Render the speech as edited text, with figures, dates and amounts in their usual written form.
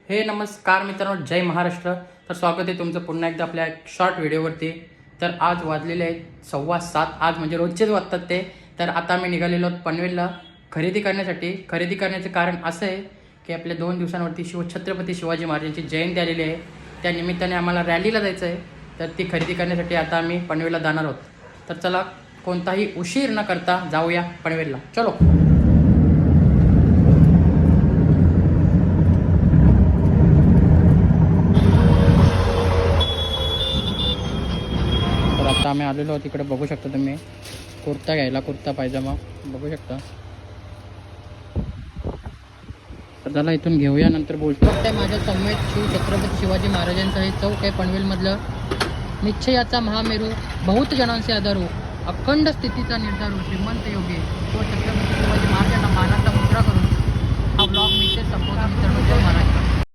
हे नमस्कार मित्रांनो, जय महाराष्ट्र. तर स्वागत आहे तुमचं पुन्हा एकदा आपल्या शॉर्ट व्हिडिओवरती. तर आज वाजलेले आहेत 7:15. आज म्हणजे रोजचेच वाजतात ते. तर आता आम्ही निघालेलो आहोत पनवेलला खरेदी करण्यासाठी. खरेदी करण्याचं कारण असं आहे की आपल्या 2 दिवसांवरती छत्रपती शिवाजी महाराजांची जयंती आलेली आहे. त्या निमित्ताने आम्हाला रॅलीला जायचं आहे. तर ती खरेदी करण्यासाठी आता आम्ही पनवेलला जाणार आहोत. तर चला, कोणताही उशीर न करता जाऊया पनवेलला. चलो. आता आम्ही आलेलो आहोत इकडे. बघू शकता तुम्ही, कुर्ता घ्यायला, कुर्ता पायजामा बघू शकता. तर त्याला इथून घेऊया, नंतर बोलतो. बघताय माझ्या समवेत छत्रपती शिवाजी महाराजांचं हे चौक आहे पनवेलमधलं. निश्चयाचा महामेरू, बहुत जनांचे आधारू, अखंड स्थितीचा निर्धारू, श्रीमंत योगी व छत्रपती शिवाजी महाराजांना मानाचा मुद्रा करून हा ब्लॉग मी ते संपवतो मित्रांनो. जय महाराज.